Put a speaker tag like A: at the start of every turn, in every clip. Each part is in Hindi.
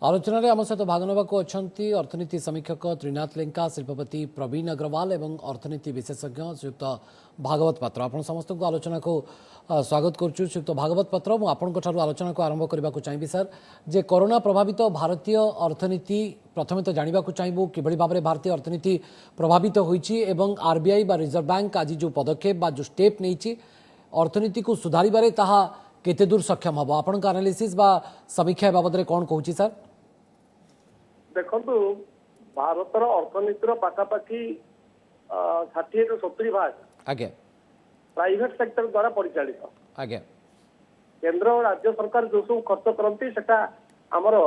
A: आलोचन आम सहित भाग नेबाक अच्छा अर्थनीति समीक्षक त्रिनाथ लेंका, शिल्पपति प्रवीण अग्रवाल और अर्थनीति विशेषज्ञ श्रीयुक्त भागवत पात्र। आपण समस्त को आलोचना को स्वागत करुँ। श्रीयुक्त भागवत पात्र, मुझे आलोचना को आरंभ करने को चाहिए सर जे कोरोना प्रभावित भारतीय अर्थनीति प्रथम तो जानवा चाहबू कि भाव में भारतीय अर्थनीति प्रभावित होती आरबीआई बा रिजर्व बैंक आज जो पदक्षेप बा जो स्टेप नहीं अर्थनीति को सुधारिबारे ताहा केते दूर सक्षम हम आपण एनालिसिस बा समीक्षा बाबद रे कौन कहूँ सर?
B: देखु भारतर अर्थनीतिर पाखापाखि 60 ରୁ 70 भाग
A: आगे
B: प्राइवेट सेक्टर द्वारा परिचालित।
A: आगे
B: केंद्र और राज्य सरकार जो सब खर्च करती सेटा आमर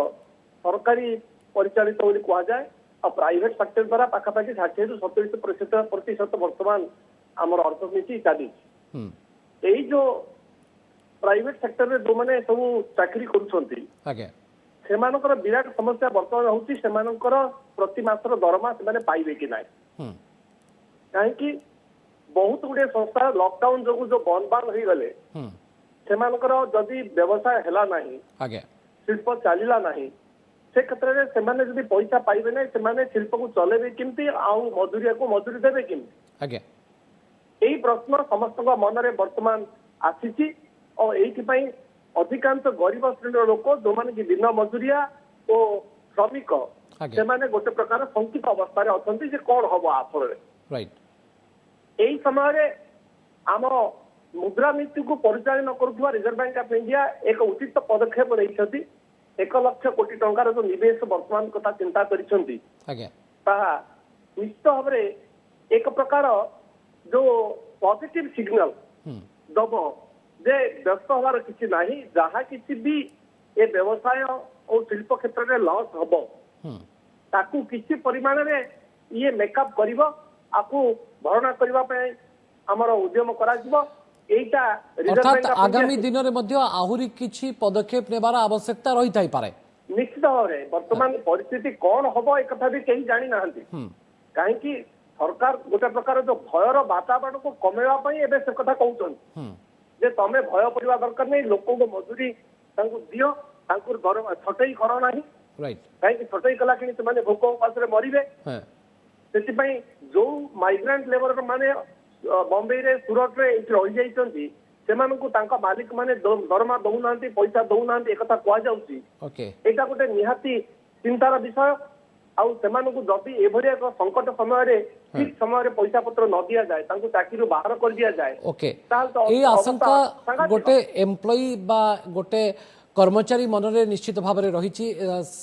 B: सरकारी परिचालित बोली कहा जाए और प्राइवेट सेक्टर द्वारा पाखापाखि 60 ରୁ 70% वर्तमान आमर अर्थनीति चली। यही जो प्राइवेट सेक्टर रे जो माने सब चाकरी करूछंती
A: आगे
B: सेमानकर विराट समस्या वर्तमान होती सेमानकर प्रति मासर दरमा से पाइबे कि ना कहीं बहुत गुड़े संस्था लॉकडाउन जो बंद बांद हो गले सेमानकर जदि व्यवसाय हैला नहीं
A: आगे
B: शिल्प चलला नहीं से क्षेत्र में सेमाने जदि पैसा पाइबे नहीं सेमाने शिल्प को चलेबे किमती आउ मजूरिया को मजूरी देबे किमती
A: आगे
B: यही प्रश्न समस्त मन में वर्तमान आसी और यही अधिकांश गरीब श्रेणी लोक जो मैंने कि दिन मजूरिया और श्रमिक से गोटे प्रकार शंकित अवस्था अच्छा कौन हम आफल यही समय आम मुद्रानीति को परिचालन करुवा रिजर्व बैंक ऑफ इंडिया एक उचित पदक्षेप नहीं 1 लाख कोटी टंकार जो निवेश वर्तमान कथा चिंता करिसेंती निश्चित भाव एक प्रकार जो पॉजिटिव सिग्नल दब जे व्यस्त हमार किसी ना जहाँ किसी भी ये व्यवसाय और शिल्प क्षेत्र में लॉस हम ताकू किसी परिमाण में ये मेकअप करिवो आकू भरणा करने आमर उद्यम
A: अर्थात आगामी दिन में आहुरी किछि पदक्षेप नेबार आवश्यकता रही थाई पारे।
B: निश्चित भाव में वर्तमान परिस्थिति कौन हम एक कथा भी कहीं जानी ना कहीं सरकार गोटे प्रकार जो भयर वातावरण को कमेवा एवं से कथा कहते जे तमे भय पड़वा दरकार नहीं लोक को मजूरी दियो छटई कर ना कहीं छटई कला कि भोक उपास मरवे से जो माइग्रेंट लेबर माने बॉम्बे रे सूरत रे रही जाती मालिक माने दरमा दौना पैसा दौना एक कह जाटा गोटे निहाती चिंतार विषय आउ जदि एभली एक संकट समय ठीक समय पैसा पत्र न दि जाए चाकरी बाहर कर दिया जाए
A: ओके ए आशंका गोटे एम्प्लॉई बा गोटे कर्मचारी मन रे निश्चित भाव में रही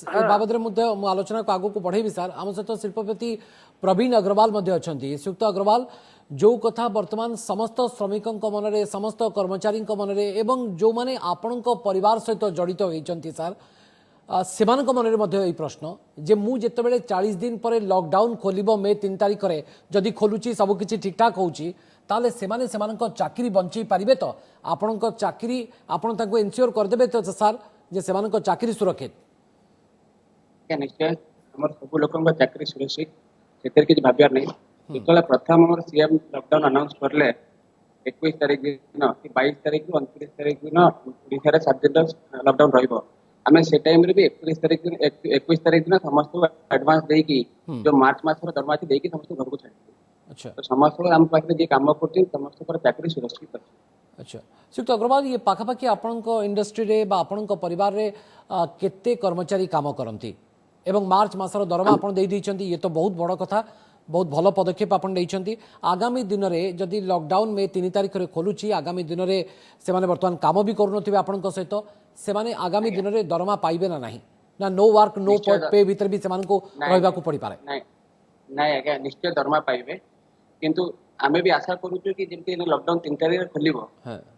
A: बाबद में आलोचना को आगू को बढ़ेबी सर। आम सहित शिल्पपति प्रवीण अग्रवाल अच्छा श्रीयुक्त अग्रवाल जो कथा वर्तमान समस्त श्रमिकों मन रे समस्त कर्मचारी मन रे एवं जो माने आपण परिवार सहित जड़ित होती सर सेमानक मनरे मध्य यही प्रश्न जे मु जेतेबेले 40 दिन पर लॉकडाउन खोलिबो मे 3 तारिख रे जदि खोलुची सब किछि ठीक ठाक होउची ताले सेमाने सेमानक चाकरी बंची पारिबे तो आपनक चाकरी आपन ताको इन्श्योर कर देबे तो सर जे सेमानक चाकरी सुरक्षित
C: के निश्चय हमर सब लोकन चाकरी सुरक्षित सेतर किछि भाबियार नै जेतला प्रथम हमर सीएम लॉकडाउन अनाउंस करले 21 तारिख दिन कि 22 तारिख 29 तारिख दिन ओडिसा रे 7 दिन लॉकडाउन रहइबो आमे से टाइम रे भी 21 तारिख दिन समस्त एडवांस देकी जो मार्च मास रो दरमा देकी समस्त घर को छाड़ी। अच्छा तो समस्त हम पाखरे जे काम करते समस्त पर चाकरी सुरक्षित अछि।
A: अच्छा श्रीयुक्त अग्रवाल ये पाखापाखि आपनक इंडस्ट्री रे बा आपनक परिवार रे केते कर्मचारी काम करंती एवं मार्च मासर दरमा आपन देई दैछंती ये तो बहुत बड़ कथा बहुत भल पदक्षेप आपन दैछंती। आगामी दिन रे जदि लॉकडाउन में 3 तारिख रे खोलुची आगामी दिन रे से माने वर्तमान काम भी करूनथिबे आपनक सहित से माने आगामी दिन रे दरमा पाइबे ना नहीं ना नो वर्क नो पे भीतर भी सेमान को रहबा को पड़ी पारे
C: नहीं नहीं आगे निश्चय दरमा पाइबे किंतु आमे भी आशा करू कि जेमती लॉकडाउन 3 तारिख रे खोलिबो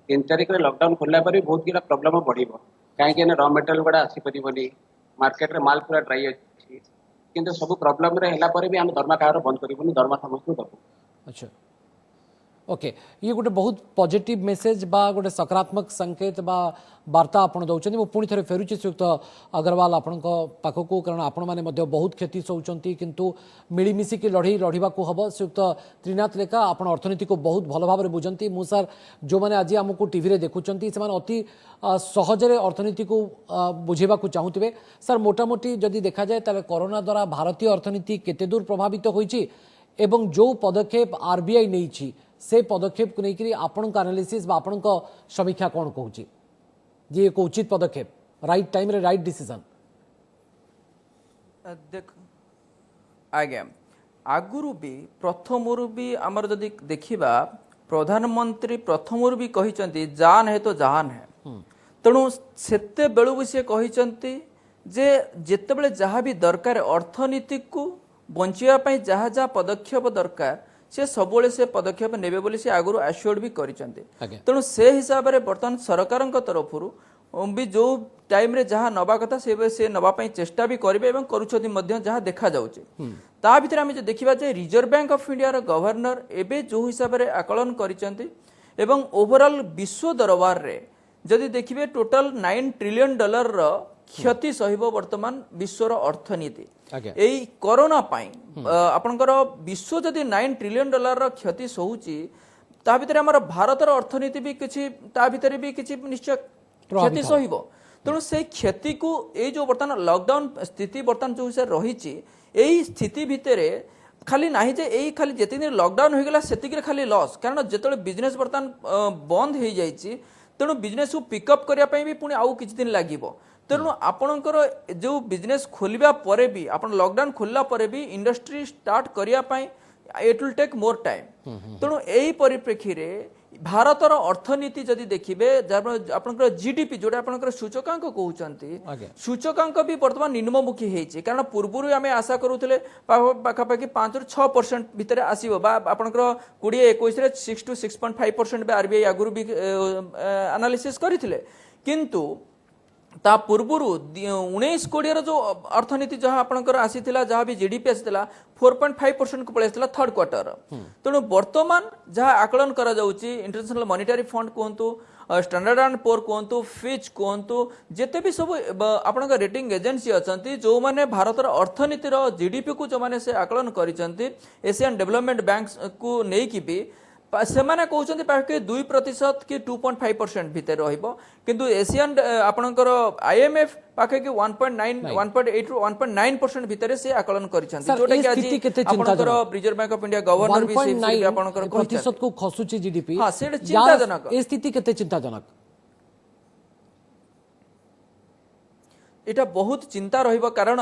C: 3 तारिख रे लॉकडाउन खोलला पर बहुत गिरा प्रॉब्लम बढ़िबो काहे कि रॉ मटेरियल गुडा आसी परिबोनी मार्केट रे माल पूरा ड्राई अछि किंतु सब प्रॉब्लम रे हला पर भी हम दरमा कार बंद करिबोनी दरमा समस्त दबो।
A: अच्छा ओके ये गोटे बहुत पॉजिटिव मेसेज बा गोटे सकारात्मक संकेत बा वार्ता आपण दौरान पुणी थे फेरुची श्रीयुक्त अग्रवाल आपण पाखक कारण आपण मैंने बहुत क्षति सोचती किंतु मिलमिशिकी लड़ई लड़वा हम श्रीयुक्त त्रिनाथ लेखा आपण अर्थनीति को बहुत भल भाव बुझंती मु सर जो मैंने आज आमको टीवी देखुं से अति सहजरे अर्थनीति को बुझेबा चाहूथे सर मोटामोटी जदि देखा जाए ताले कोरोना द्वारा भारतीय अर्थनीति केते दूर प्रभावित होईची एवं जो पदक्षेप आरबीआई नहीं से पदक्षेप को लेकर आपण एनालिसिस आपण समीक्षा कौन कहूँ जे एक उचित पदक्षेप राइट टाइम रे राइट डिसीजन
D: देख आज्ञा आगुरु भी प्रथमरु भी आमर जदि देखिबा प्रधानमंत्री प्रथमरु भी कहिसंती जान है तो जहान है तेणु सेते बेलु भी से कहिसंती जे जेतेबेले जहाँ भी दरकार अर्थनीति को बंचिया पई जहाँ जहाँ पदक्षेप दरकार से सबले से पदक्षेप नेबे बोली से आगुरु एश्योर्ड भी करिसंती तेणु से हिसाब रे वर्तमान सरकारक तरफरु भी जो टाइम रे जहाँ नबा कथा से नबा पई चेष्टा भी करिवे एवं करूछथि मध्य जहाँ देखा जाउचे ता भितर आमे जे देखिबा जे रिजर्व बैंक ऑफ इंडिया रो गवर्नर एबे जो हिसाब रे आकलन करिसंती एवं ओवरऑल विश्व दरबार रे जदि देखिबे टोटल $9 ट्रिलियन रो क्षति सहिबो वर्तमान विश्वर अर्थनीति एई कोरोना पाई आपनकर विश्व जदि $9 ट्रिलियन रो क्षति सहुची ता भितर हमर भारतर अर्थनीति भी किछि ता भितर भी किछि निश्चय क्षति सहिबो तेणु से क्षति को ए जो वर्तमान लॉकडाउन स्थिति वर्तमान जो हिसाब रहिची एई स्थिति भितरे खाली नाही जे एई खाली जेति दिन लॉकडाउन हो गेला सेतिक खाली लॉस कारण जेतले बिजनेस वर्तमान बंद हो जाइची तेणु बिजनेस को पिकअप करिया पई भी पुणी आउ किछि दिन लागिबो तेणु आपणकर जो बिजनेस खोलिबा परे भी आपण लॉकडाउन खोलला परे भी इंडस्ट्री स्टार्ट करिया पई it will take more time तेणु एई परिप्रेक्षी रे भारतर अर्थनीति जदि देखिबे आपणकर जीडीपी जोटा आपणकर सूचकांक कहउचंती सूचकांक भी वर्तमान निम्नमुखी हेछि कारण पूर्वरु आमे आशा करूथिले पाखापाखि 5 ରୁ 6% भितर आसीबो बा आपणकर 2021 रे 6 to 6.5% बे आरबीआई आगुरु भी एनालिसिस करिथिले किंतु ता पूर्वरु 19-20 जो अर्थनीति जहाँ आपणकर आसीथिला जहाँ भी जीडीपी आसीथिला 4.5% को पळेसला थर्ड क्वार्टर तेणु वर्तमान जहाँ आकलन करा जाउची इंटरनेशनल मॉनिटरी फंड कहंतु स्टैंडर्ड एंड पोर कहंतु फिच कहंतु जेते भी सब आपणक रेटिंग एजेंसी अछंती जो माने भारतर अर्थनीति रो जीडीपी को जो माने से आकलन करिसंती एशियन डेवलपमेंट बैंक को नै कि भी सेमाने कहउचंती पाखे 2% कि 2.5% भितर रहिबो किंतु एशियन आपणकर आईएमएफ पाखे कि 1.9 1.8 ରୁ 1.9% भितर से आकलन करिसंती जोटा कि आज आपणकर reserve bank of India governor भी से आपणकर
A: प्रतिशत को खसुची जीडीपी
D: हां से चिंताजनक
A: ए स्थिति केते चिंताजनक
D: एटा बहुत चिंता रहिबो कारण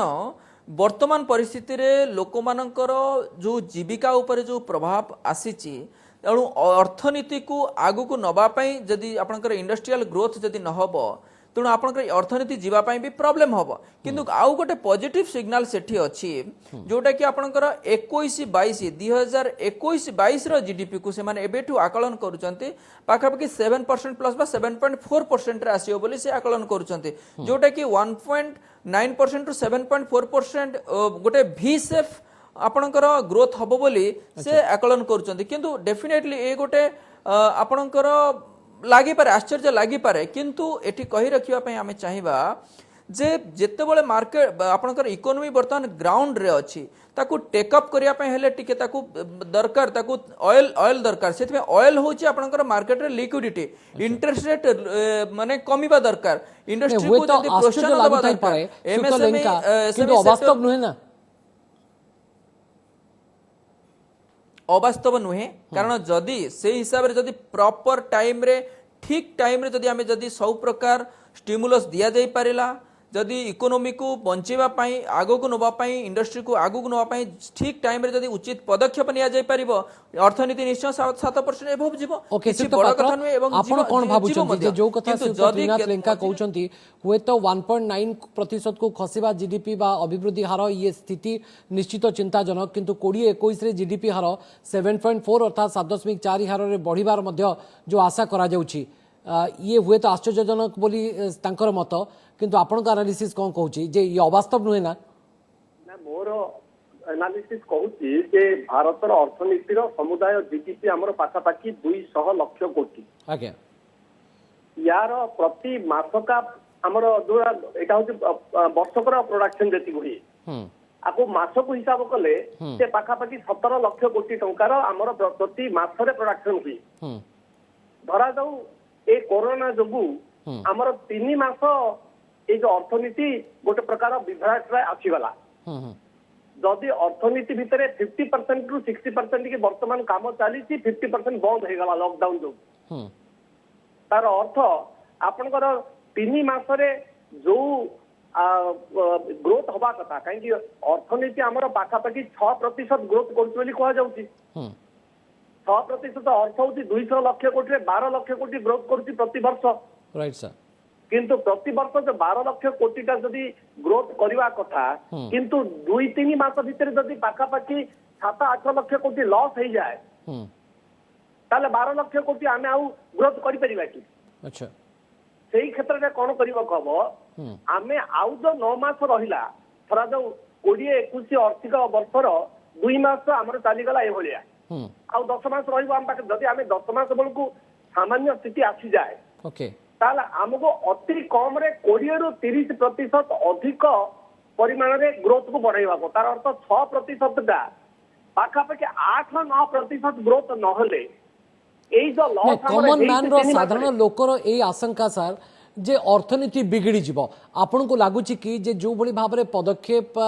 D: वर्तमान परिस्थिति रे लोकमानकर जो जीविका ऊपर जो प्रभाव आसीची तेणु अर्थनीति को आगु को नवापाई जदि आपनकर इंडस्ट्रियल ग्रोथ जदि न हबो तेणु आपनकर अर्थनीति जीवापाई भी प्रॉब्लम हबो किंतु आउ गोटे पॉजिटिव सिग्नल सेठी अछि जोटा कि आपनकर 2021-22 रो जीडीपी को से माने एबेठु आकलन करूचंती पाखापाखि 7% प्लस बा 7.4% रे आसीयो बोली से आकलन करूचंती जोटा कि 1.9% टू 7.4% गोटे भी सेफ आपणकर ग्रोथ हबो बोली से आकलन करूचंती किंतु डेफिनेटली ए गोटे आपणकर लागि पारे आश्चर्य लागि पारे किंतु एठी कहि रखिबा पई आमे चाहिबा जे जेतेबेले मार्केट आपणकर इकोनॉमी वर्तमान ग्राउंड रे अछि ताकू टेक अप करिया पई हेले टिके ताकू दरकार ताकू ऑयल दरकार सेतमे ऑयल होची आपणकर मार्केट रे लिक्विडिटी इंटरेस्ट रेट माने कमीबा दरकार इंडस्ट्री को जदी प्रोत्साहन दबा दरकार एमएसएमई किंतु
A: वास्तव नुहे ना
D: अवास्तव नुहे कारण जदि से हिसाब रे जदि प्रॉपर टाइम रे ठीक टाइम रे जदि आमे जदि सब प्रकार स्टिमुलस दिया जाई परिला जदि इकोनॉमी को बंचेबा पई आगो को नबा पई इंडस्ट्री को आगो को नबा पई ठीक टाइम रे जदि उचित पदक्षेप निया जाई परिबो अर्थनीति निश्चय 7% एभव जीवो
A: किछि बड़ कथा नुहे एवं आपण कोन भाबुचंती जे जो कथा से त्रिनाथ लेंका कहउचंती हुए तो 1.9% को खसिबा जीडीपी बा अभिवृद्धि हार ये स्थिति निश्चित चिंताजनक किंतु 2021 रे जीडीपी हार 7.4 अर्थात 7.4 हार रे बढ़िबार मध्य जो आशा करा जाउची ये हुए तो आश्चर्यजनक बोली तांकर मत किंतु आपण का एनालिसिस कोन कहउची जे ये अवास्तव नुहे ना
B: ना मोर एनालिसिस कहूची जे भारतर अर्थनीतिर समुदाय जीडीपी आमर पाखापाखि 200 लाख कोटी
A: आज्ञा
B: यार प्रति मासका आमर जो एटा होची वर्षकर प्रोडक्शन जति हुई आपको मासक हिसाब कले से पाखापाखि 17 लाख कोटी टंकार आमर प्रति मासरे प्रोडक्शन हुई धरा जाऊ ए कोरोना जोगु आमर 3 मास ये जो अर्थनीति गोटे प्रकार विभ्राट आसीगला जदि अर्थनीति भितर 50% रु 60% की वर्तमान काम चली 50% बंद हो गला लॉकडाउन जो तार अर्थ आपनकर 3 मासरे जो ग्रोथ हवा कथा कहीं अर्थनीति आमर पाखापाखि 6% ग्रोथ कहा जाऊँगी 6% अर्थ हूँ 200 लाख कोटी 12 लाख कोटी ग्रोथ करुच्ची प्रति वर्ष
A: राइट सर
B: किंतु प्रति वर्ष जो 12 लाख कोटी का जदि ग्रोथ करवा कथा किंतु 2-3 मास भितर जदि पाखापाखि 7-8 लाख कोटी लॉस हो जाए ताले 12 लाख कोटी आमे आउ ग्रोथ करि परिबा कि
A: अच्छा
B: सेही क्षेत्र रे कोन करिवो कहबो आमे आउ जो 9 मास रहिला थरा जो 20-21 आर्थिक वर्षर 2 मास हमर चाली गला ए भलिया आउ 10 मास रहिबो हम पाके जदि आमे 10 मास बेलकु सामान्य स्थिति आसी जाए
A: ओके
B: ताला हमको अति कम रे 20 रु 30% अधिक परिमाण रे ग्रोथ को बढ़ाइबा को तार अर्थ 6% दा पाखापाखि 8-9% ग्रोथ नहले एई जो लॉस
A: कॉमन मैन रो साधारण लोकर ए आशंका सर जे अर्थनीति बिगड़ी जीव आपन को लागुची कि जे जो भली भाबरे पदक्षेप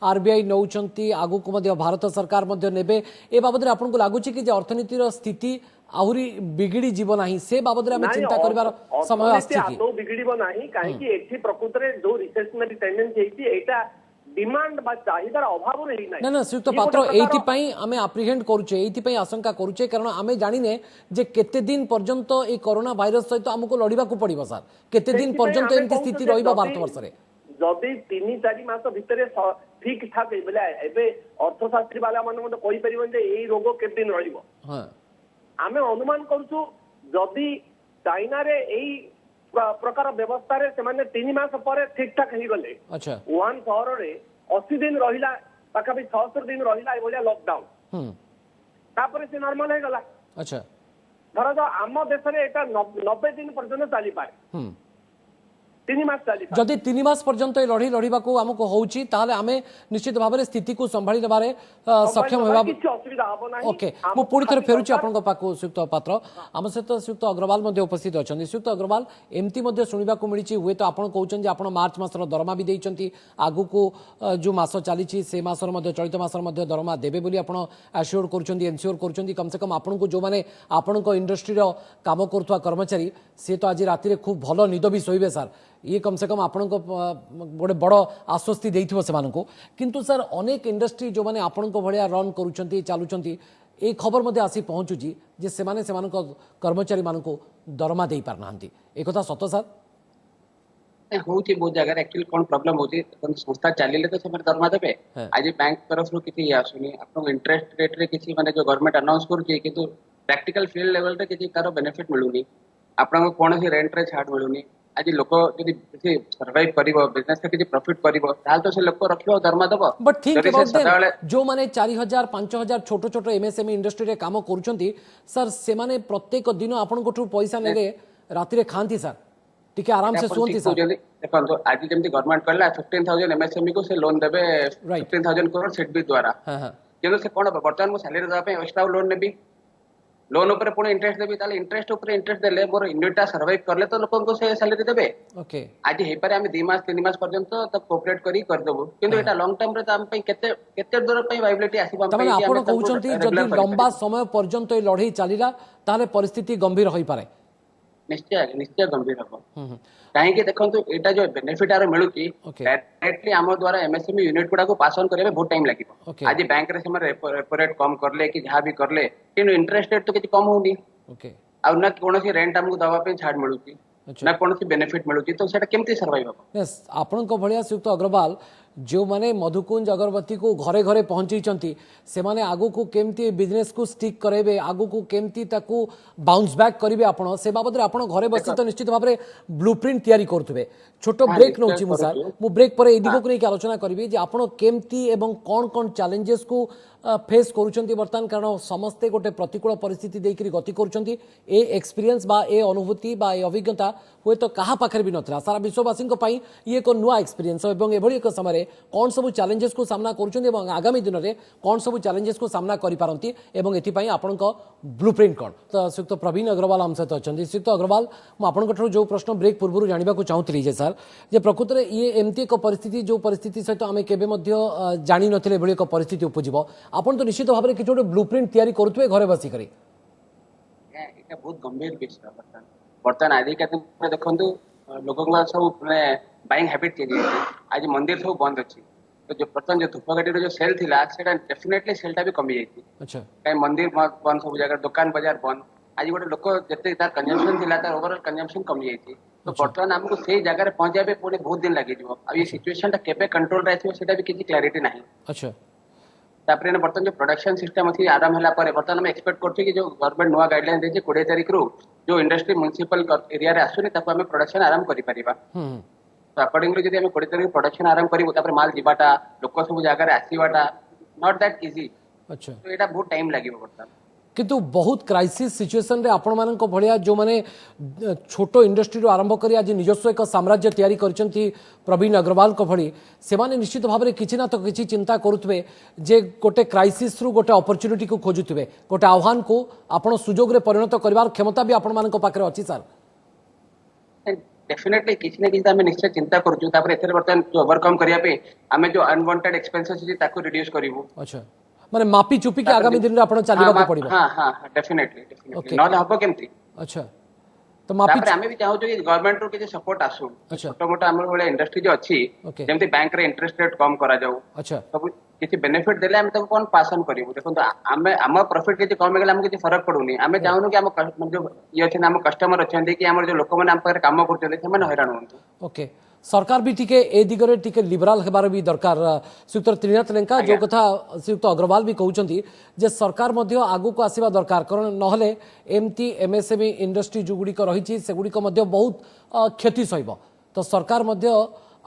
A: आरबीआई नौचंती आगु को मध्य भारत सरकार मध्य नेबे ए बाबद रे आपन को लागुची कि जे अर्थनीति रो स्थिति आहुरी बिगड़ी जीव नाही से बाबद रे हमें चिंता करबार समय आछि कि
B: तो बिगड़ीबो नाही काहे कि एठी प्रकृत रे जो रिसेशनरी टेंडेंसी हेती एटा डिमांड बा चाहिदार अभाव रे नाही
A: ना ना श्रीयुक्त पात्र एथि पई हमें अप्रिहेंड करूचे एथि पई आशंका करूचे कारण हमें जानिने जे केते दिन पर्यंत ए कोरोना वायरस सहित हमको लड़ीबा को पड़िबो सर केते दिन पर्यंत एंती स्थिति रहिबा भारत वर्ष रे
B: जदि 3-4 मास भितरे ठीक ठाक बेले एबे अर्थशास्त्री वाला मन मते कहि परिबन जे एई रोग केते दिन रहिबो
A: हां
B: आमे अनुमान करछु जदि चाइना रे एई प्रकार व्यवस्था रे से माने 3 मास पर ठीक ठाक ही गले
A: अच्छा
B: वुहान शहर रे 80 दिन रहिला पाखा भी 600 दिन रहिला ए बोलिया लॉकडाउन तापर से नॉर्मल हे गला
A: अच्छा
B: धरा जो आम देश रे एटा 90 दिन पर्यंत चली पारे 3 मास चली पारे
A: जदि 3 मास पर्यंत ए लड़ी लड़ीबा को हमको होउची ताले हमें निश्चित भाव में स्थिति को संभाली लेबारे सक्षम होबा
B: किछ असुविधा हबो नाही
A: ओके मु पूरी थर फेरुची आपन को पाको सुयुक्त पात्र हम सहित सुयुक्त अग्रवाल मध्ये उपस्थित अछन सुयुक्त अग्रवाल एमती मध्ये सुनिबा को मिलिची हुए तो आपन कहउछन जे आपन मार्च मासर दरमा भी देइचंती आगु को जो मास चालीची से मासर मध्ये चलित मासर मध्ये दरमा देबे बोली आपन एश्योर करचंती एन्श्योर करचंती कम से कम आपन को जो माने आपन को इंडस्ट्री रो काम करथवा कर्मचारी से तो आज राति रे खूब भलो निद भी सोइबे सर ये कम से कम आपण को गोटे बड़ आश्वस्ति देइथिबो से मानको किंतु सर अनेक इंडस्ट्री जो माने आपण को भलिया रन करूचंती चालुचंती ए खबर मध्ये आसी पहुंचुची जे से माने को कर्मचारी मानको दरमा देई पारनांती ए कथा सत सर
C: होची बहुत जगह एक्चुअली कोन प्रॉब्लम होची संस्था चलिले तो से दरमा देबे आज बैंक तरफ रो किछि आसुनी आपन इंटरेस्ट रेट रे किछि माने जो गवर्नमेंट अनाउंस करूची किंतु प्रैक्टिकल फील्ड लेवल रे किछि तारो बेनिफिट मिलुनी आपन को कोनसी रेंट रे छाड़ मिलुनी आज लोक जदि सर्वाइव करिवो बिजनेस के प्रॉफिट करिवो ताल तो से लोक रखियो दरमा दबो
A: बट थिंक अबाउट देम जो माने 4000 5000 छोट छोट एमएसएमई इंडस्ट्री रे काम करूचंती सर से माने प्रत्येक दिन आपन कोठू पैसा नेले राति रे खांती सर टिके आराम से सोंती सर
C: देखो आज जेमति गवर्नमेंट करला 15000 एमएसएमई को से लोन देबे 15000 करोड़ सेट भी द्वारा हां हां केनो से कोन वर्तमान मो सैलरी दबा पे एक्स्ट्रा लोन नेबी लोन ऊपर पुणे इंटरेस्ट देबी ताले इंटरेस्ट ऊपर इंटरेस्ट देले मोर यूनिटा सर्वाइव करले तो लोकन को से सैलरी देबे ओके आज हे पारे हम 2 मास 3 मास पर्यंत तब कोऑपरेट करी कर देबो किंतु एटा लॉन्ग टर्म रे त हम पे केते दूर पे वाइबिलिटी आसीबा हम
A: पे आपण कहउचंती जदि लंबा समय पर्यंत ए लढई चलीला ताले परिस्थिति गंभीर होई पारे
C: निश्चय निश्चय गंभीर हो काहे कि देखंतु एटा जो बेनिफिट आरो मिलुची डायरेक्टली हम द्वारा एमएसएमई यूनिट गुडा को पास ऑन करबे बहुत टाइम लागिबो आज बैंक रे समय रेपो रेट कम करले कि जहां भी करले किन इंटरेस्ट रेट तो किछ कम होनी ओके आ न कोनोसी रेंट हमको दवा पे छाड़ मिलुची ना कोनोसी बेनिफिट मिलुची तो सेटा केमती सर्वाइव हो
A: यस आपन को भलिया सुयुक्त अग्रवाल जो माने मधुकुंज अगरबत्ती को घरे घरे पहुंची से माने आगु को केमती बिजनेस को स्टिक करेबे आगु को केमती ताकू बाउंस बैक करिवे आपण से बाबद रे आपण घरे बसी तो निश्चित भाबरे ब्लूप्रिंट तैयारी करथुबे छोटो ब्रेक नउची मु सर मु ब्रेक पर ए दिगो को नै आलोचना करबी जे आपण केमती एवं कोन कोन चैलेंजेस को फेस करूछंती वर्तमान कारण समस्ते गोटे प्रतिकूल परिस्थिति देकरी गति करूछंती ए एक्सपीरियंस बा ए अनुभूति बा ए अभिज्ञता हुए तो कहा पाखर भी नथला सारा विश्ववासी पई ये एक नुआ एक्सपीरियंस एवं एभली एक समय कौन सब चैलेंजेस को सामना करूछंती एवं आगामी दिन में कौन सब चैलेंजेस को सामना करि पारंती एवं एथि पई आपनक ब्लूप्रिंट कोन तो श्रीयुक्त प्रवीण अग्रवाल हम सहित अछंती श्रीयुक्त अग्रवाल मु आपनक ठरो जो प्रश्न ब्रेक पूर्व जानिबा को चाहूतली जे सर जे प्रकृत रे ये एमती एक परिस्थिति जो परिस्थिति सहित आमे केबे मध्य जानि नथिले एभली एक परिस्थिति उपजिबो आपण तो निश्चित भाव में किसी गोटे ब्लूप्रिंट तैयारी करुवे घरे बसी करी
C: এটা बहुत गंभीर विषय बर्तमान आदि के दिन देखो लोक सब मैंने बाइंग हैबिट चेंज होती आज मंदिर सब बंद अच्छी तो जो बर्तमान जो धूपकाठी जो सेल थिला सेटा डेफिनेटली सेलटा भी कमी जाइए
A: अच्छा
C: कहीं मंदिर बंद सब जगह दुकान बाजार बंद आज गोटे लोक जिते तार कंजम्पशन थिला तार ओवरऑल कंजम्पशन कमी जाइए तो बर्तमान आमको से जगह पहुंचाबे पुणी बहुत दिन लगी अब ये सिचुएशन केबे कंट्रोल रे आछो सेटा भी किसी क्लैरिटी नहीं
A: अच्छा
C: तापरे बर्तमान जो प्रोडक्शन सिस्टम अच्छी आराम है बर्तमान आम एक्सपेक्ट करछे कि जो गवर्नमेंट नुआ गाइडलाइन देछि 20 तारिख रु जो इंडस्ट्री म्युनिसिपल एरिया रे आसुनी ताको आम प्रोडक्शन आराम करि परिबा तो अकॉर्डिंगली जदि आम 20 तारिख प्रोडक्शन आराम करिवो तापरे माल जिबाटा लोक सब जगह रे आसीबाटा नॉट दैट इजी
A: अच्छा
C: तो एटा बहुत टाइम लागिवो बर्तमान
A: किंतु बहुत क्राइसिस सिचुएशन रे आपण मानक भलिया जो माने छोटो इंडस्ट्री रो आरंभ करी आज निजस्व एक साम्राज्य तैयारी करचंती प्रवीण अग्रवाल को भली से माने निश्चित भाव में किछि ना तो किछि चिंता करुथबे जे गोटे क्राइसिस रु गोटे अपॉर्चुनिटी को खोजुथबे गोटे आह्वान को आपण सुजोग रे परिणत करबार क्षमता भी आपण मानक पाखरे अछि सर
C: डेफिनेटली किछि ना किछि आमे निश्चय चिंता करछु तापर एथरे बर्तमान जो ओवरकम करिया पे आमे जो अनवांटेड एक्सपेंसेस अछि ताको रिड्यूस करिवो
A: अच्छा माने मापी चुपी के आगामी दिन रे आपण चलिबा को पड़िबो
C: हां हां डेफिनेटली नॉट हबो केमती
A: अच्छा तो मापी
C: तापर आमे भी चाहू कि गवर्नमेंट रो के सपोर्ट आसु छोटो मोटा हमर वाला इंडस्ट्री जो अछि जेमति बैंक रे इंटरेस्ट रेट कम करा जाऊ
A: अच्छा
C: सब किछि बेनिफिट देले हम तको कोन पास ऑन करिवो देखो आमे हम प्रॉफिट किछि कम गेला हम किछि फरक पडुनी आमे चाहू कि हम जो ये अछि हम कस्टमर अछंती कि हमर जो लोक माने हम पर काम करते से माने हैरान होंतु
A: ओके सरकार भी टिके ए दिगरे टिके लिबराल हेबार भी दरकार श्रीयुक्त त्रिनाथ लेंका जो कथा श्रीयुक्त अग्रवाल भी कहउचंती जे सरकार मध्य आगु को आसीबा दरकार कारण नहले एमटी एमएसएमई इंडस्ट्री जुगुडी को रहिछि सेगुडी को मध्य बहुत क्षति सहिबो तो सरकार मध्य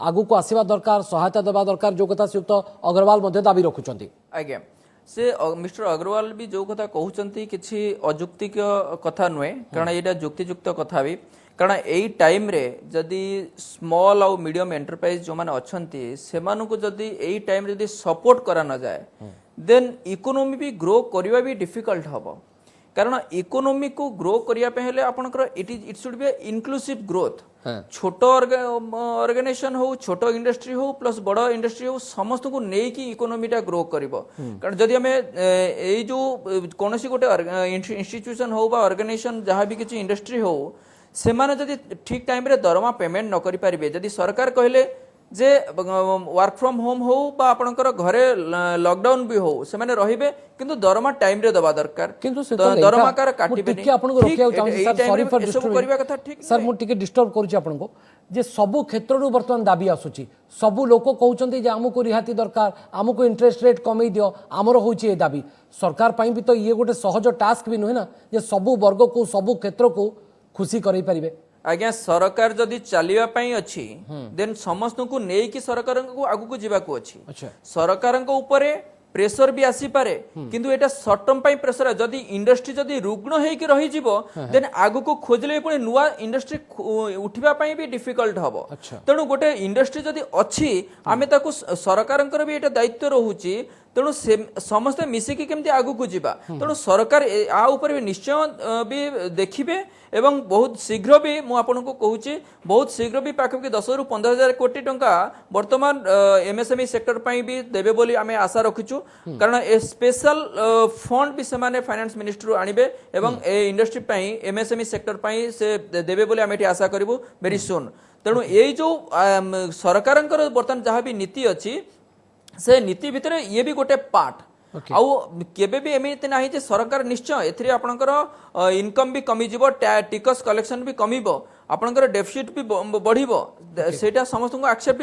A: आगु को आसीबा दरकार सहायता देबा दरकार जो कथा श्रीयुक्त अग्रवाल मध्य दाबी रखुचंती
D: आज्ञा से मिस्टर अग्रवाल भी जो कथा कहउचंती किछि अजुक्तिक कथा नुए कारण एटा जुक्तियुक्त कथा भी कारण एई टाइम रे जदि स्मॉल और मीडियम एंटरप्राइज जो माने अछंती सेमानु को जदि एई टाइम रे जदि सपोर्ट करा न जाए देन इकोनॉमी भी ग्रो करिवा भी डिफिकल्ट हबो कारण इकोनॉमी को ग्रो करिया पे हेले आपनकर it should be inclusive growth छोटो ऑर्गेनाइजेशन हो छोटो इंडस्ट्री हो प्लस बड़ इंडस्ट्री हो समस्त को नै कि इकोनॉमीटा ग्रो करिवो कारण जदि हमें एई जो कोनोसी गोटे इंस्टीट्यूशन हो बा ऑर्गेनाइजेशन जहां भी किछि इंडस्ट्री हो से माने जदि ठीक टाइम रे दरमा पेमेंट न करि परिबे जदि सरकार कहले जे वर्क फ्रॉम होम हो बा आपनकर घरे लॉकडाउन भी हो से माने रहिबे किंतु दरमा टाइम रे दबा दरकार
A: किंतु
D: दरमा कार काटिबे
A: ठीक आपन को रोकिया चाहू सर सॉरी फॉर डिस्टर्ब
D: करबा कथा ठीक
A: सर मु टिके डिस्टर्ब करूची आपन को जे सबु क्षेत्र रु वर्तमान दाबी आसुची सबु लोक कहउचंती जे हमको रिहाती दरकार हमको इंटरेस्ट रेट कमई दियो हमरो होची ए दाबी सरकार पई भी तो ये गोटे सहज टास्क भी नहे ना जे सबु वर्ग को सबु क्षेत्र को खुशी करई परिबे
D: आज्ञा सरकार जदि चलिया पई अछि देन समस्त को नै कि सरकार को आगु को जीवा को अछि
A: अच्छा
D: सरकार को ऊपर प्रेशर भी आसी पारे किंतु एटा शॉर्ट टर्म पई प्रेशर जदि इंडस्ट्री जदि रुग्ण हे कि रहि जिवो देन आगु को खोजले पुणी नुवा इंडस्ट्री उठिबा पई भी डिफिकल्ट हबो तेणु गोटे इंडस्ट्री जदि अछि आमे ताकू सरकार भी एटा दायित्व रहूची तेणु समस्त मिसिकी केमती आगु को जीवा तेणु सरकार आ ऊपर भी निश्चय भी देखिबे एवं बहुत शीघ्र भी मु आपनको कहूची बहुत शीघ्र भी पाखा 10 रु 15,000 कोटी टंका वर्तमान एमएसएमई सेक्टर पई भी देबे बोली आमे आशा रखिछु कारण ए स्पेशल फंड भी सेमाने फाइनेंस मिनिस्ट्री आनिबे एवं ए इंडस्ट्री पई एमएसएमई सेक्टर पई से देबे बोली आमे आशा करिवु वेरी सून तेणु ए जो सरकारंकर वर्तमान जहाँ भी नीति अछि से नीति भितर ये भी गोटे पार्ट आउ केबे भी एमिति नाही जे सरकार निश्चय एथरे आपनकर इनकम भी कमी जिवो टिकस कलेक्शन भी कमीबो आपनकर डेफिसिट भी बढ़िबो सेटा समस्त को एक्सेप्ट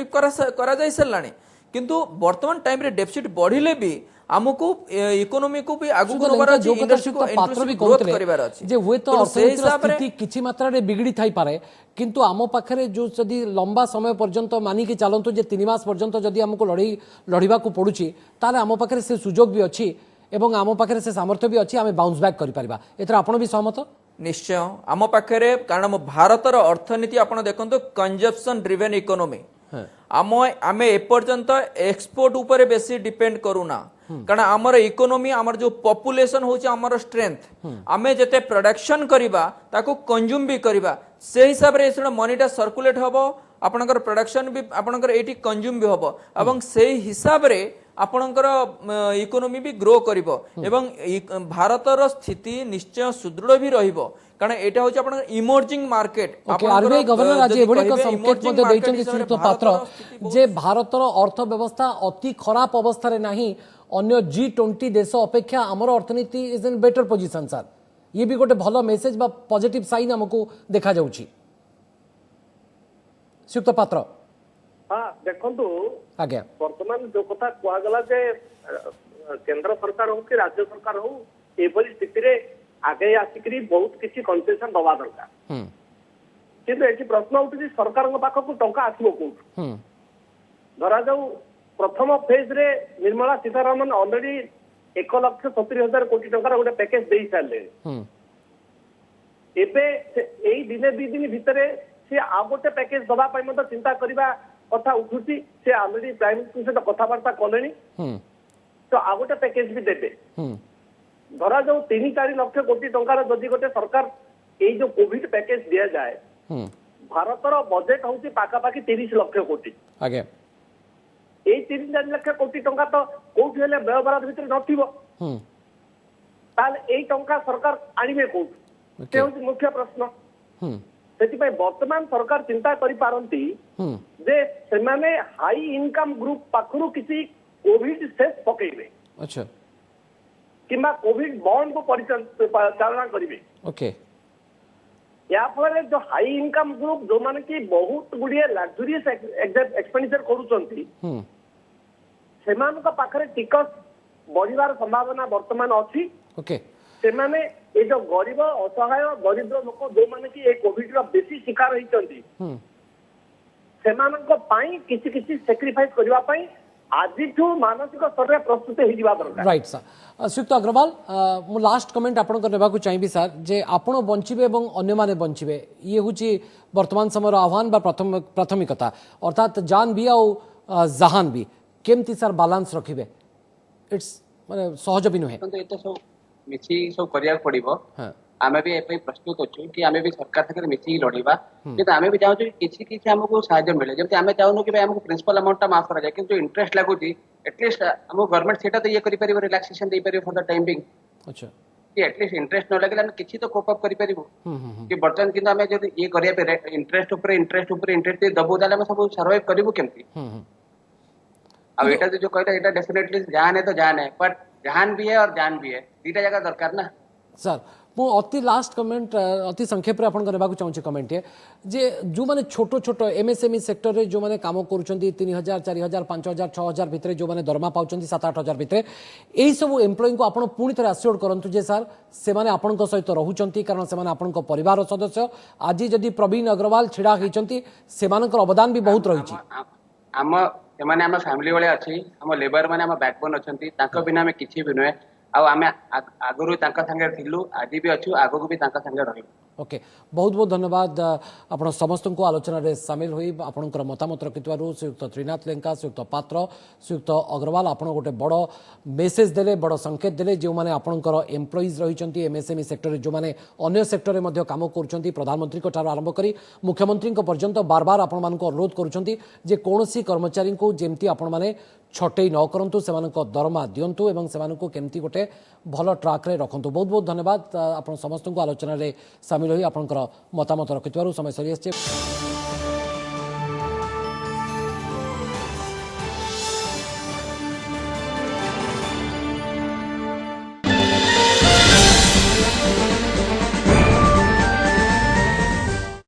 D: करा जाय सरलानी किंतु वर्तमान टाइम रे डेफिसिट बढ़िले भी हमको इकोनॉमी को भी आगु नबार अछि इंडस्ट्री को
A: पात्र भी
D: ग्रोथ
A: कहते
D: करिवार अछि
A: जे हुए तो
D: तेणु से
A: अर्थनीतिर
D: हिसाब रे
A: स्थिति किछि मात्रा रे बिगड़ी थाई पारे किंतु आम पाखरे जो जदि लंबा समय पर्यंत मानी के चलंतु जे 3 मास पर्यंत जदि हमको लड़ीबा को पड़ुछि ताले आम पाखरे से सुजोग भी अछि एवं आम पाखरे से सामर्थ्य भी अछि आमे बाउंस बैक करि परिबा एतर आपण भी सहमत
D: निश्चय आम पाखे कारण भारतर अर्थनीति आपण देखो कंजप्शन ड्रिवेन इकोनॉमी आम एपर्यंत एक्सपोर्ट उपरे बेसी डिपेंड करूना कारण आमर इकोनॉमी आमर जो पॉपुलेशन होची आमर स्ट्रेंथ आमे जते प्रोडक्शन करिबा ताको कंज्यूम भी करिबा से हिसाब रे एसड मनीटा सर्कुलेट हबो आपनकर प्रोडक्शन भी आपनकर एटी कंज्यूम भी हबो एवं से हिसाब रे आपनकर इकोनॉमी भी ग्रो करिबो एवं भारतर स्थिति निश्चय सुदृढ़ भी रहिबो कारण एटा होची आपन इमर्जिंग मार्केट
A: आरबीआई गवर्नर आज एभली एक संकेत मध्ये दैछन्ती श्रीयुक्त पात्र जे भारतर अर्थव्यवस्था अति खराब अवस्था रे नाही अन्य G20 देश अपेक्षा हमर अर्थनीति is in better position sir ये भी गोटे भलो मेसेज बा पॉजिटिव साइन हमको देखा जाउची श्रीयुक्त पात्र
B: हाँ देखंतु
A: आज्ञा
B: वर्तमान जो कथा कुआ गला जे केंद्र सरकार हो कि राज्य सरकार हो एभली स्थिति रे आगे आसिकरी बहुत किसी कंसेशन दवा दरकार किंतु एठी प्रश्न उठुची सरकार पाखक टंका आसीबो कोठु धरा जाऊ प्रथम फेज रे निर्मला सीतारामन ऑलरेडी 1,70,000 कोटी टंकार गोटे पैकेज दे सारे एबे एई दिने 2 दिन भितरे से आ गोटे पैकेज दबा पाई मत चिंता करिबा कथा उठुची से ऑलरेडी प्राइम मिनिस्टर सहित कथाबार्ता कलेनी तो आ गोटे पैकेज भी देबे धरा जाऊ 3-4 लाख कोटी टंकार जदि गोटे सरकार एई जो कोविड पैकेज दिया जाए भारतर बजेट होची पाखापाखि 30 लाख कोटी
A: आगे
B: एई 3-4 लाख कोटी टंका तो कोठी हेले व्यय बराद भितर नथिबो ताले एई टंका सरकार आनिबे कोठी से होची मुख्य प्रश्न सेतिपय वर्तमान सरकार चिंता करि पारंती जे सेमाने हाई इनकम ग्रुप पाखरु किसी कोविड सेस पकेइबे
A: अच्छा
B: किंबा कोविड बॉन्ड को परिचालना करिवे
A: ओके
B: या फल जो हाई इनकम ग्रुप जो माने कि बहुत गुड़िए लग्जरियस एक्सपेंडिचर करूचंती सेमान का पाखरे टिकस बढ़िवार संभावना वर्तमान अछि
A: ओके
B: सेमाने ए जो गरीब असहाय गरीब लोक जो माने कि ए कोविड रो बेसी शिकार होइचंती सेमानक पाई किछि किछि सैक्रिफाइस करबा पाई आजिठू मानसिक स्तर में प्रस्तुत हो दरकार
A: राइट सर श्रीयुक्त अग्रवाल मु लास्ट कमेंट आपन को नेबा को चाहिबी सर जे आपण बंचिबे एवं अन्य माने बंचिबे ये हुची वर्तमान समय आह्वान बा प्राथमिकता अर्थात जान भी आ जहान भी केमती सर बैलेंस रखिबे इट्स माने सहज भी नहे
C: तो एते सब मिछि सब करिया पड़िबो
A: हां
C: आमे भी एपई प्रस्तुत अछु कि आमे भी सरकार साथे मिछि लड़ीबा किंतु आमे भी चाहू किछि किछि हमको सहायता मिले जबकि आमे चाहू कि भाई हमको प्रिंसिपल अमाउंट माफ करा जाए किंतु इंटरेस्ट लागू जी एटलीस्ट हमको गवर्नमेंट सेटा तो ये करि परिबो रिलैक्सेशन दे परिबो फॉर द टाइम बिंग
A: अच्छा
C: कि एटलीस्ट इंटरेस्ट न लागले हम किछि तो कोप अप करि परिबो कि बर्तन किंतु आमे जदी ये करिया पे इंटरेस्ट दबो दाले हम सब सर्वाइव करिवो केमती अब एटा जो कहता एटा डेफिनेटली जान है तो जान है बट जहान भी है और जान भी है दीटा जगह दरकार ना
A: सर मु अति लास्ट कमेंट अति संक्षेप रे आपन करबा को चाहूची कमेंट है जे जो माने छोटो छोटो एमएसएमई सेक्टर रे जो माने काम करूचंती 3,000 4,000 5,000 6,000 भितरे जो माने दरमा पाउचंती 7-8,000 भितरे एई सब एम्प्लॉय को आपन पूरी तरह अश्योर करंतु जे सर से माने आपन को सहित रहउचंती कारण से माने आपन को परिवार सदस्य आज जदी प्रवीण अग्रवाल छिडा हिचंती से मानकर अवदान भी बहुत रहिची
C: हम सेमाने हम फैमिली वाले अछि हम लेबर माने हम बैकबोन अछंती ताको बिना में किछि भी नय आ आमे आगुरु तांका संगे थिलु आदि भी अछु आगु भी तांका संगे रहिबो
A: ओके बहुत बहुत धन्यवाद आपण समस्त को आलोचना रे शामिल होई आपनकर मतामत रखितवारु श्रीयुक्त त्रिनाथ लेंका श्रीयुक्त पात्र श्रीयुक्त अग्रवाल आपण गोटे बड़ मेसेज देले बड़ संकेत देले जो माने आपनकर एम्प्लॉइज रहिचंती एमएसएमई सेक्टर जो माने अन्य सेक्टर रे मध्ये काम करूचंती प्रधानमंत्री को ठारो आरंभ करी मुख्यमंत्री को पर्यंत बार बार आपण मान को अनुरोध करूचंती जे कोनोसी कर्मचारी को जेमती आपण माने छटई न करंतु सेमानको दरमा दियंतु एवं सेमानको केमती गोटे भलो ट्रैक रे रखंतु बहुत बहुत धन्यवाद आपण समस्त को आलोचना रे शामिल होई आपनकर मतामत रखितवारु समय सरी आछे।